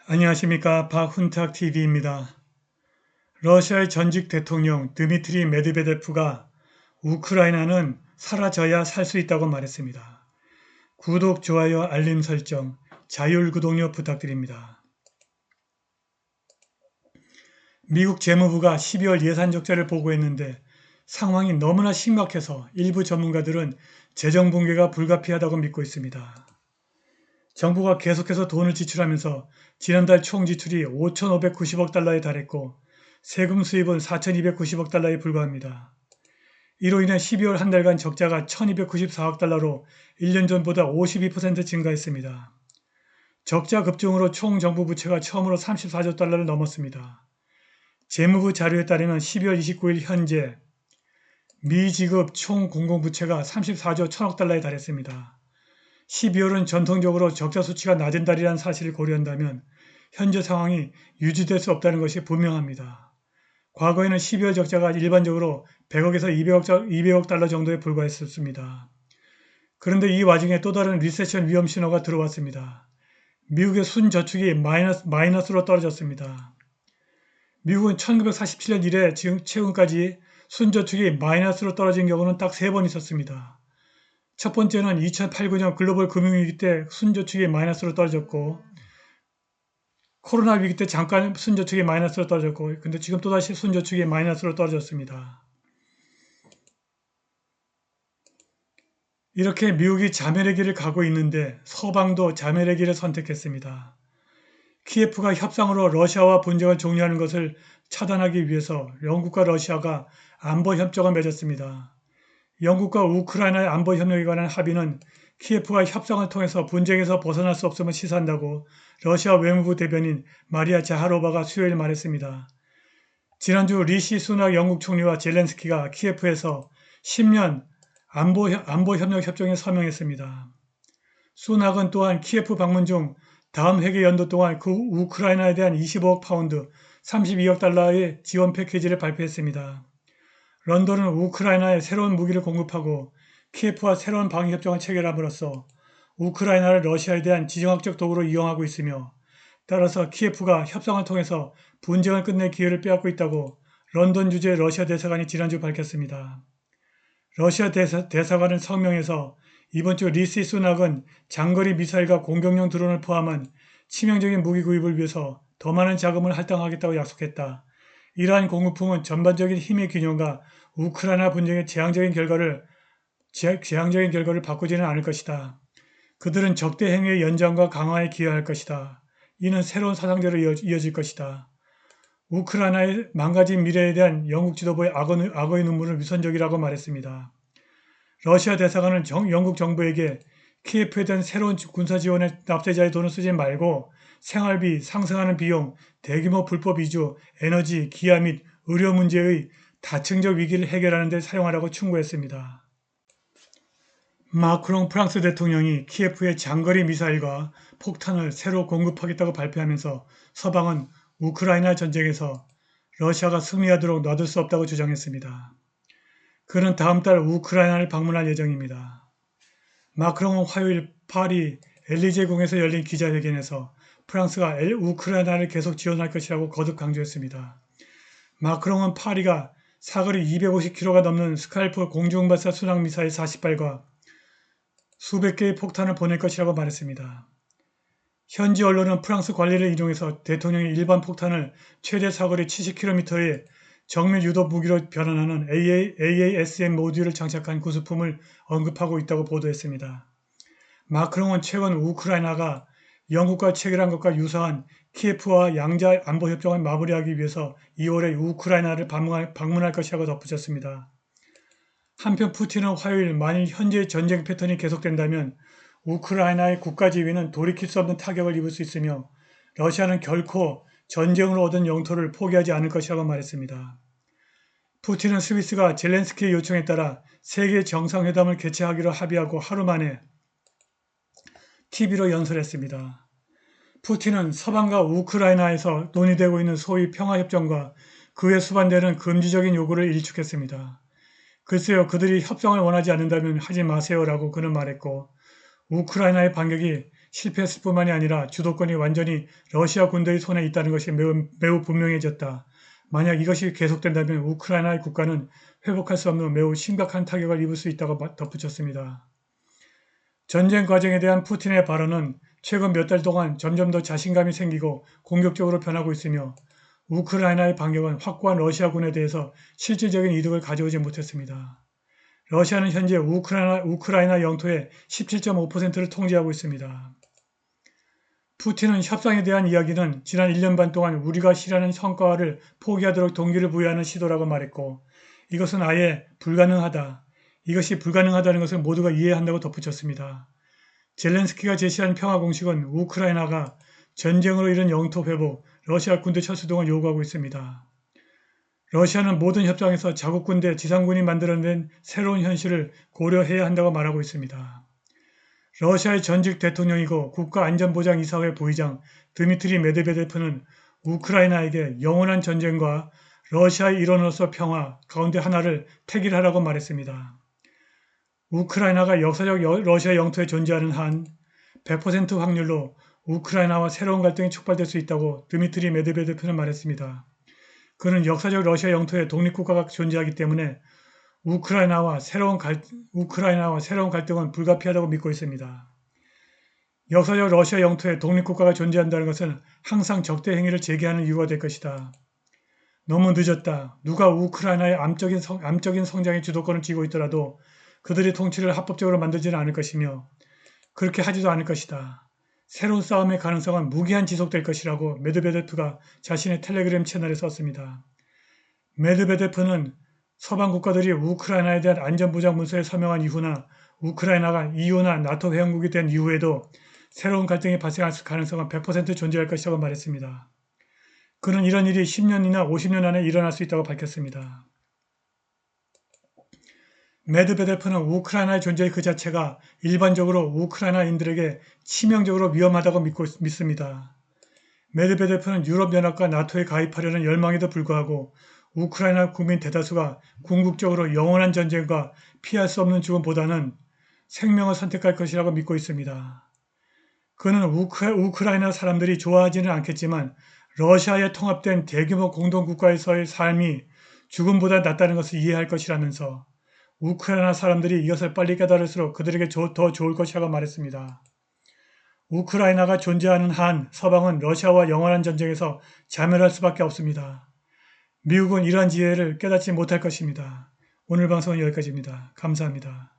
안녕하십니까. 박훈탁TV입니다. 러시아의 전직 대통령 드미트리 메드베데프가 우크라이나는 사라져야 살 수 있다고 말했습니다. 구독, 좋아요, 알림 설정, 자율구독료 부탁드립니다. 미국 재무부가 12월 예산 적자를 보고했는데 상황이 너무나 심각해서 일부 전문가들은 재정 붕괴가 불가피하다고 믿고 있습니다. 정부가 계속해서 돈을 지출하면서 지난달 총 지출이 5,590억 달러에 달했고 세금 수입은 4,290억 달러에 불과합니다. 이로 인해 12월 한 달간 적자가 1,294억 달러로 1년 전보다 52% 증가했습니다. 적자 급증으로 총 정부 부채가 처음으로 34조 달러를 넘었습니다. 재무부 자료에 따르면 12월 29일 현재 미지급 총 공공부채가 34조 1천억 달러에 달했습니다. 12월은 전통적으로 적자 수치가 낮은 달이라는 사실을 고려한다면 현재 상황이 유지될 수 없다는 것이 분명합니다. 과거에는 12월 적자가 일반적으로 100억에서 200억 달러 정도에 불과했었습니다. 그런데 이 와중에 또 다른 리세션 위험 신호가 들어왔습니다. 미국의 순저축이 마이너스로 떨어졌습니다. 미국은 1947년 이래 최근까지 순저축이 마이너스로 떨어진 경우는 딱 3번 있었습니다. 첫 번째는 2008-9년 글로벌 금융위기 때 순저축이 마이너스로 떨어졌고 코로나 위기 때 잠깐 순저축이 마이너스로 떨어졌고 근데 지금 또다시 순저축이 마이너스로 떨어졌습니다. 이렇게 미국이 자멸의 길을 가고 있는데 서방도 자멸의 길을 선택했습니다. 키예프가 협상으로 러시아와 분쟁을 종료하는 것을 차단하기 위해서 영국과 러시아가 안보협정을 맺었습니다. 영국과 우크라이나의 안보협력에 관한 합의는 키예프가 협상을 통해서 분쟁에서 벗어날 수 없음을 시사한다고 러시아 외무부 대변인 마리아 자하로바가 수요일 말했습니다. 지난주 리시 수낙 영국 총리와 젤렌스키가 키예프에서 10년 안보협력 협정에 서명했습니다. 수낙은 또한 키예프 방문 중 다음 회계 연도 동안 우크라이나에 대한 25억 파운드, 32억 달러의 지원 패키지를 발표했습니다. 런던은 우크라이나에 새로운 무기를 공급하고 키예프와 새로운 방위협정을 체결함으로써 우크라이나를 러시아에 대한 지정학적 도구로 이용하고 있으며 따라서 키예프가 협상을 통해서 분쟁을 끝낼 기회를 빼앗고 있다고 런던 주재 러시아 대사관이 지난주 밝혔습니다. 러시아 대사관은 성명에서 이번 주 리시 수낙은 장거리 미사일과 공격용 드론을 포함한 치명적인 무기 구입을 위해서 더 많은 자금을 할당하겠다고 약속했다. 이러한 공급품은 전반적인 힘의 균형과 우크라이나 분쟁의 재앙적인 결과를 바꾸지는 않을 것이다. 그들은 적대 행위의 연장과 강화에 기여할 것이다. 이는 새로운 사상대로 이어질 것이다. 우크라이나의 망가진 미래에 대한 영국 지도부의 악어의 눈물은 위선적이라고 말했습니다. 러시아 대사관은 영국 정부에게 키예프에 대한 새로운 군사 지원에 납세자의 돈을 쓰지 말고 생활비, 상승하는 비용, 대규모 불법 이주, 에너지, 기아 및 의료 문제의 다층적 위기를 해결하는 데 사용하라고 충고했습니다. 마크롱 프랑스 대통령이 키예프에 장거리 미사일과 폭탄을 새로 공급하겠다고 발표하면서 서방은 우크라이나 전쟁에서 러시아가 승리하도록 놔둘 수 없다고 주장했습니다. 그는 다음 달 우크라이나를 방문할 예정입니다. 마크롱은 화요일 파리 엘리제궁에서 열린 기자회견에서 프랑스가 우크라이나를 계속 지원할 것이라고 거듭 강조했습니다. 마크롱은 파리가 사거리 250km가 넘는 스칼프 공중발사 순항미사일 40발과 수백 개의 폭탄을 보낼 것이라고 말했습니다. 현지 언론은 프랑스 관리를 인용해서 대통령이 일반 폭탄을 최대 사거리 70km의 정밀 유도 무기로 변환하는 AASM 모듈을 장착한 구수품을 언급하고 있다고 보도했습니다. 마크롱은 최근 우크라이나가 영국과 체결한 것과 유사한 키예프와 양자 안보협정을 마무리하기 위해서 2월에 우크라이나를 방문할 것이라고 덧붙였습니다. 한편 푸틴은 화요일 만일 현재의 전쟁 패턴이 계속된다면 우크라이나의 국가 지위는 돌이킬 수 없는 타격을 입을 수 있으며 러시아는 결코 전쟁으로 얻은 영토를 포기하지 않을 것이라고 말했습니다. 푸틴은 스위스가 젤렌스키의 요청에 따라 세계 정상회담을 개최하기로 합의하고 하루 만에 TV로 연설했습니다. 푸틴은 서방과 우크라이나에서 논의되고 있는 소위 평화협정과 그에 수반되는 금지적인 요구를 일축했습니다. 글쎄요, 그들이 협상을 원하지 않는다면 하지 마세요라고 그는 말했고 우크라이나의 반격이 실패했을 뿐만이 아니라 주도권이 완전히 러시아 군대의 손에 있다는 것이 매우 분명해졌다. 만약 이것이 계속된다면 우크라이나의 국가는 회복할 수 없는 매우 심각한 타격을 입을 수 있다고 덧붙였습니다. 전쟁 과정에 대한 푸틴의 발언은 최근 몇 달 동안 점점 더 자신감이 생기고 공격적으로 변하고 있으며 우크라이나의 반격은 확고한 러시아군에 대해서 실질적인 이득을 가져오지 못했습니다. 러시아는 현재 우크라이나 영토의 17.5%를 통제하고 있습니다. 푸틴은 협상에 대한 이야기는 지난 1년 반 동안 우리가 실현한 성과를 포기하도록 동기를 부여하는 시도라고 말했고 이것은 아예 불가능하다. 이것이 불가능하다는 것을 모두가 이해한다고 덧붙였습니다. 젤렌스키가 제시한 평화 공식은 우크라이나가 전쟁으로 이른 영토 회복, 러시아 군대 철수 등을 요구하고 있습니다. 러시아는 모든 협상에서 자국 군대, 지상군이 만들어낸 새로운 현실을 고려해야 한다고 말하고 있습니다. 러시아의 전직 대통령이고 국가안전보장이사회 부의장 드미트리 메드베데프는 우크라이나에게 영원한 전쟁과 러시아의 일원으로서 평화 가운데 하나를 택일하라고 말했습니다. 우크라이나가 역사적 러시아 영토에 존재하는 한 100% 확률로 우크라이나와 새로운 갈등이 촉발될 수 있다고 드미트리 메드베데프는 말했습니다. 그는 역사적 러시아 영토에 독립국가가 존재하기 때문에 우크라이나와 새로운 갈등은 불가피하다고 믿고 있습니다. 역사적 러시아 영토에 독립국가가 존재한다는 것은 항상 적대 행위를 제기하는 이유가 될 것이다. 너무 늦었다. 누가 우크라이나의 암적인 성장의 주도권을 쥐고 있더라도 그들의 통치를 합법적으로 만들지는 않을 것이며 그렇게 하지도 않을 것이다. 새로운 싸움의 가능성은 무기한 지속될 것이라고 메드베데프가 자신의 텔레그램 채널에 썼습니다. 메드베데프는 서방 국가들이 우크라이나에 대한 안전보장 문서에 서명한 이후나 우크라이나가 EU나 나토 회원국이 된 이후에도 새로운 갈등이 발생할 가능성은 100% 존재할 것이라고 말했습니다. 그는 이런 일이 10년이나 50년 안에 일어날 수 있다고 밝혔습니다. 메드베데프는 우크라이나의 존재 그 자체가 일반적으로 우크라이나인들에게 치명적으로 위험하다고 믿습니다. 메드베데프는 유럽연합과 나토에 가입하려는 열망에도 불구하고 우크라이나 국민 대다수가 궁극적으로 영원한 전쟁과 피할 수 없는 죽음보다는 생명을 선택할 것이라고 믿고 있습니다. 그는 우크라이나 사람들이 좋아하지는 않겠지만 러시아에 통합된 대규모 공동국가에서의 삶이 죽음보다 낫다는 것을 이해할 것이라면서 우크라이나 사람들이 이것을 빨리 깨달을수록 그들에게 더 좋을 것이라고 말했습니다. 우크라이나가 존재하는 한 서방은 러시아와 영원한 전쟁에서 자멸할 수밖에 없습니다. 미국은 이러한 지혜를 깨닫지 못할 것입니다. 오늘 방송은 여기까지입니다. 감사합니다.